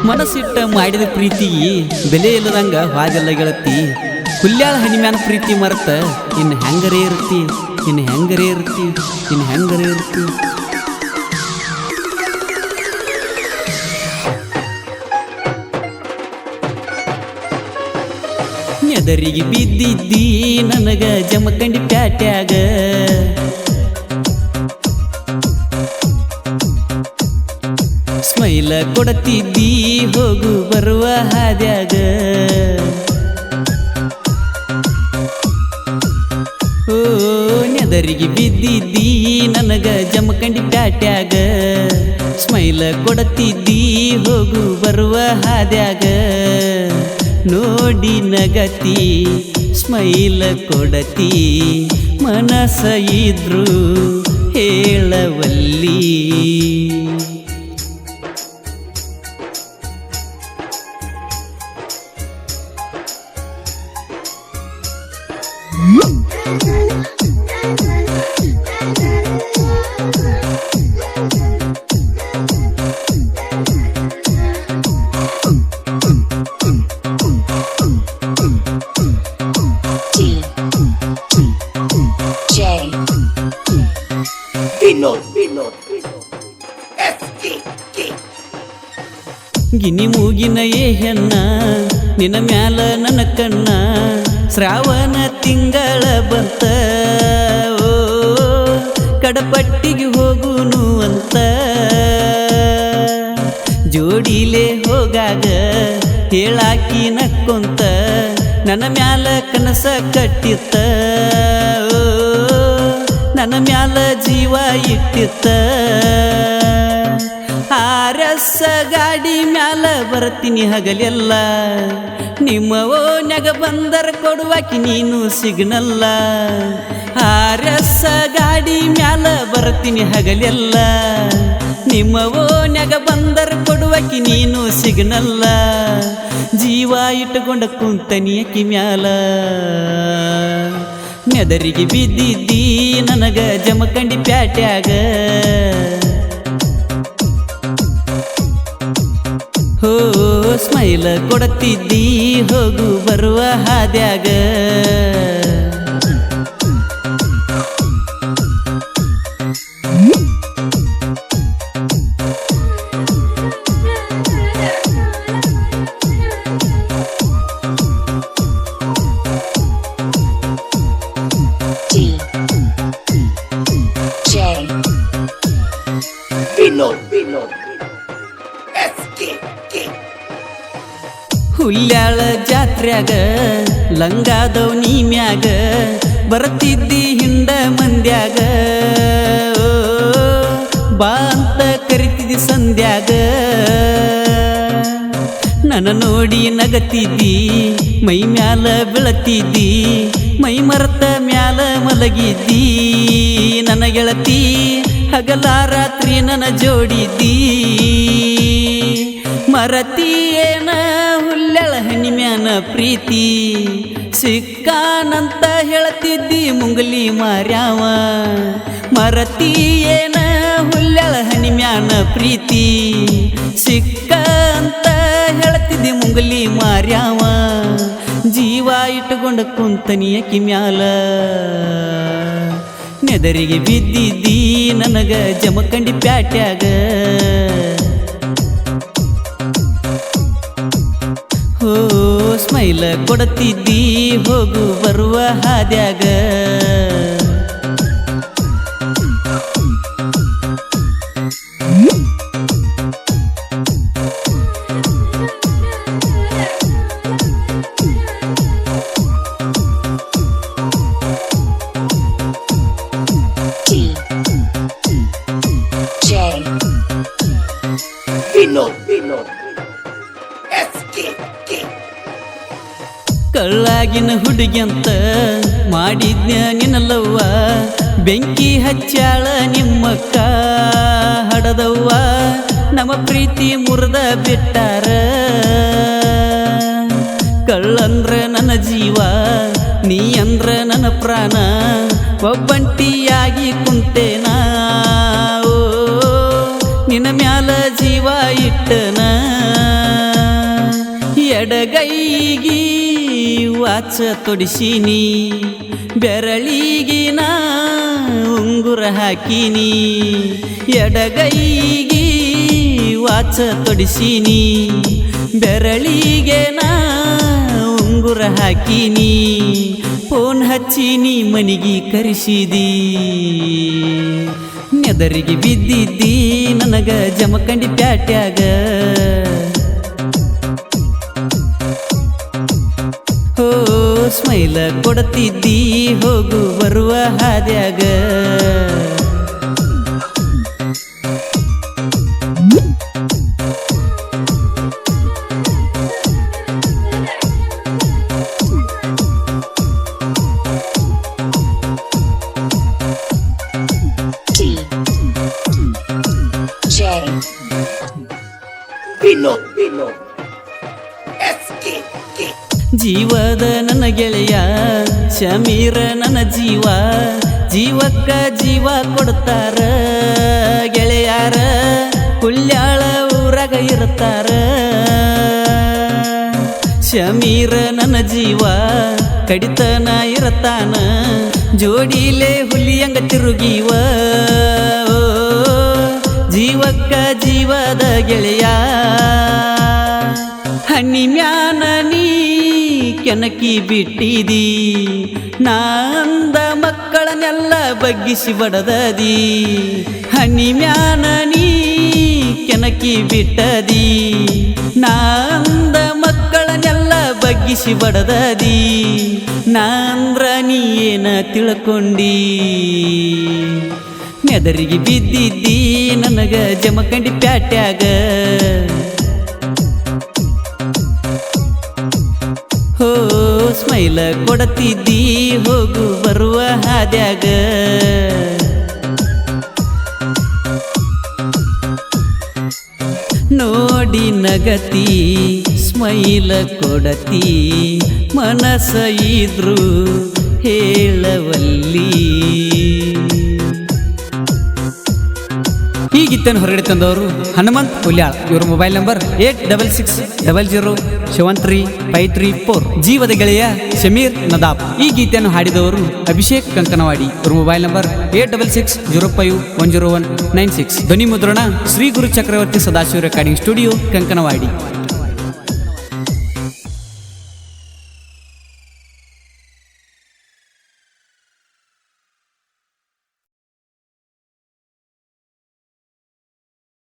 ಮನಸ್ಸಿಟ್ಟ ಮಾಡಿದ ಪ್ರೀತಿಗೆ ಬೆಲೆ ಇಲ್ಲದಂಗ ಹಾಗೆಲ್ಲ ಗೆಳತಿ ಹುಲ್ಯಾಳ ಹನಿಮ್ಯಾನ ಪ್ರೀತಿ ಮರೆತ ಇನ್ನು ಹೆಂಗರೇ ಇರ್ತಿ ಇನ್ನು ಹೆಂಗರೇ ಇರ್ತಿ ಇನ್ನು ಹೆಂಗರೇ ಇರ್ತಿ ಎದರಿಗೆ ಬಿದ್ದಿದ್ದಿ ನನಗ ಜಮಖಂಡಿ ಪ್ಯಾಟ್ಯಾಗ ಸ್ಮೈಲ ಕೊಡತಿದ್ದಿ ಹೋಗು ಬರುವ ಹಾದ್ಯಾಗ ಓ ನೆದರಿಗೆ ಬಿದ್ದಿದ್ದಿ ನನಗ ಜಮಖಂಡಿ ಪ್ಯಾಟ್ಯಾಗ ಸ್ಮೈಲ ಕೊಡತಿದ್ದಿ ಹೋಗು ಬರುವ ಹಾದ್ಯಾಗ ನೋಡಿ ನಗತಿ ಸ್ಮೈಲ ಕೊಡತಿ ಮನಸ ಇದ್ರು ಹೇಳವಲ್ಲಿ ಗಿನಿ ಮೂಗಿನ ಏ ಹೆಣ್ಣ ನಿನ್ನ ಮ್ಯಾಲ ನನ್ನ ಕಣ್ಣ ಶ್ರಾವಣ ತಿಂಗಳ ಬಂತ ಓ ಕಡಪಟ್ಟಿಗೆ ಹೋಗುನು ಅಂತ ಜೋಡಿಲೆ ಹೋಗಾಗ ಹೇಳಾಕಿ ನಕ್ಕೊಂತ ನನ್ನ ಮ್ಯಾಲ ಕನಸ ಕಟ್ಟಿತ್ತ ಓ ನನ್ನ ಮ್ಯಾಲ ಜೀವ ಇಟ್ಟಿತ್ತ ಆರಸ ಗಾಡಿ ಮ್ಯಾಲ ಬರ್ತೀನಿ ಹಗಲೆಲ್ಲ ನಿಮ್ಮ ಓನ್ಯಾಗ ಬಂದರ ಕೊಡುವಾಕಿ ನೀನು ಸಿಗ್ನಲ್ಲ ಆರಸ ಗಾಡಿ ಮ್ಯಾಲ ಬರ್ತೀನಿ ಹಗಲೆಲ್ಲ ನಿಮ್ಮ ಓನ್ಯಾಗ ಬಂದರ ಕೊಡುವಾಕಿ ನೀನು ಸಿಗ್ನಲ್ಲ ಜೀವ ಇಟ್ಟುಕೊಂಡ ಕುಂತನಿಯಕಿ ಮ್ಯಾಲ ನೆದರಿಗೆ ಬಿದ್ದಿದ್ದಿ ನನಗ ಜಮಖಂಡಿ ಪ್ಯಾಟ್ಯಾಗ ಹೋ ಸ್ಮೈಲ ಕೊಡತಿದ್ದಿ ಹೋಗು ಬರುವ ಹಾದ್ಯಾಗ ಹುಲ್ಯಾಳ ಜಾತ್ರ್ಯಾಗ ಲಂಗಾದವ್ ನೀ ಮ್ಯಾಗ ಬರ್ತಿದ್ದಿ ಹಿಂಡ ಮಂದ್ಯಾಗ ಬಾ ಅಂತ ಕರಿತಿದ್ದಿ ಸಂಧ್ಯಾಗ ನನ್ನ ನೋಡಿ ನಗತಿದ್ದಿ ಮೈ ಮ್ಯಾಲ ಬೀಳತಿದ್ದಿ ಮೈ ಮರತ ಮ್ಯಾಲ ಮಲಗಿದ್ದಿ ನನ್ನ ಗೆಳತಿ ಹಗಲ ರಾತ್ರಿ ನನ್ನ ಜೋಡಿದ್ದಿ ಮರತಿ ಏನ ಹುಲ್ಯಾಳ ಹನಿಮ್ಯಾನ ಪ್ರೀತಿ ಸಿಕ್ಕಾನಂತ ಹೇಳ್ತಿದ್ದಿ ಮುಂಗಲಿ ಮಾರ್ಯಾವ ಮರತಿ ಏನ ಹುಲ್ಯಾಳ ಹನಿಮ್ಯಾನ ಪ್ರೀತಿ ಸಿಕ್ಕ ಅಂತ ಹೇಳ್ತಿದ್ದಿ ಮುಂಗಲಿ ಮಾರ್ಯಾವ ಜೀವ ಇಟ್ಟುಕೊಂಡ ಕುಂತನಿಯಕಿ ಮ್ಯಾಲ ನೆದರಿಗೆ ಬಿದ್ದಿದ್ದಿ ನನಗ ಜಮಖಂಡಿ ಪ್ಯಾಟ್ಯಾಗ ಹೋ ಸ್ಮೈಲ ಕೊಡತಿದ್ದಿ ಹೋಗು ಬರುವ ಹಾದ್ಯಾಗ ಕಳ್ಳಾಗಿನ ಹುಡುಗಿಯಂತ ಮಾಡಿದ್ನ ನಿನ್ನಲ್ಲವ್ವ ಬೆಂಕಿ ಹಚ್ಚಾಳ ನಿಮ್ಮಕ್ಕ ಹಡದವ್ವ ನಮ್ಮ ಪ್ರೀತಿ ಮುರಿದ ಬಿಟ್ಟಾರ ಕಳ್ಳಂದ್ರ ನನ್ನ ಜೀವ ನೀ ಅಂದ್ರ ನನ್ನ ಪ್ರಾಣ ಒಬ್ಬಂಟಿಯಾಗಿ ಕುಂತೇನ ಓ ನಿನ್ನ ಮ್ಯಾಲ ಜೀವ ಇಟ್ಟನ ಕೈಗಿ ವಾಚ ತೊಡಿಸಿನಿ ಬೆರಳಿಗಿನ ಉಂಗುರ ಹಾಕಿನಿ ಎಡಗೈಗಿ ವಾಚ ತೊಡಿಸಿನಿ ಬೆರಳಿಗೆ ನಾ ಉಂಗುರ ಹಾಕಿನಿ ಫೋನ್ ಹಚ್ಚಿನಿ ಮನಿಗಿ ಕರೆಸಿದಿ ನೆದರಿಗೆ ಬಿದ್ದಿದ್ದಿ ನನಗ ಜಮಖಂಡಿ ಪ್ಯಾಟ್ಯಾಗ ಹೋ ಸ್ಮೈಲ ಕೊಡ್ತಿದ್ದಿ ಹೋಗು ಬರುವ ಹಾದ್ಯಾಗ ಜೀವದ ನನ್ನ ಗೆಳೆಯ ಶಮೀರ ನನ್ನ ಜೀವ ಜೀವಕ್ಕ ಜೀವ ಕೊಡ್ತಾರ ಗೆಳೆಯಾರ ಹುಲ್ಯಾಳ ಊರಾಗ ಇರ್ತಾರ ಶಮೀರ ನನ್ನ ಜೀವ ಕಡಿತನ ಇರತಾನ ಜೋಡಿಲೆ ಹುಲಿಯಂಗ ತಿರುಗಿವ ಜೀವಕ್ಕ ಜೀವದ ಗೆಳೆಯ ಹಣ್ಣಿ ಮ್ಯಾನ ನೀ ಕೆನಕಿ ಬಿಟ್ಟಿದಿ ನಾಂದ ಮಕ್ಕಳನ್ನೆಲ್ಲ ಬಗ್ಗಿಸಿ ಬಡದದಿ ಹಣ್ಣಿ ಮ್ಯಾನ ನೀ ಕೆನಕಿ ಬಿಟ್ಟದಿ ನಾಂದ ಮಕ್ಕಳನ್ನೆಲ್ಲ ಬಗ್ಗಿಸಿ ಬಡದದಿ ನಾಂದ್ರ ನೀ ಏನ ತಿಳ್ಕೊಂಡಿ ನೆದರಿಗೆ ಬಿದ್ದಿದ್ದಿ ನನಗ ಜಮಖಂಡಿ ಪ್ಯಾಟ್ಯಾಗ ಹೋ ಸ್ಮೈಲ ಕೊಡತಿದ್ದಿ ಹೋಗು ಬರುವ ಹಾದ್ಯಾಗ ನೋಡಿ ನಗತಿ ಸ್ಮೈಲ ಕೊಡತಿ ಮನಸ ಇದ್ರು ಹೇಳವಲ್ಲಿ ಈ ಗೀತೆಯನ್ನು ಹೊರಗಡೆ ತಂದವರು ಹನುಮಂತ್ ಹುಲ್ಯಾಳ್. ಇವರ ಮೊಬೈಲ್ ನಂಬರ್ 8660073534. ಜೀವದ ಗೆಳೆಯ ಶಮೀರ್ ನದಾಬ್. ಈ ಗೀತೆಯನ್ನು ಹಾಡಿದವರು ಅಭಿಷೇಕ್ ಕಂಕನವಾಡಿ. ಇವರ ಮೊಬೈಲ್ ನಂಬರ್ 8660510196. ಧ್ವನಿ ಮುದ್ರಣ ಶ್ರೀ ಗುರು ಚಕ್ರವರ್ತಿ ಸದಾಶಿವ ರೆಕಾರ್ಡಿಂಗ್ ಸ್ಟುಡಿಯೋ ಕಂಕನವಾಡಿ.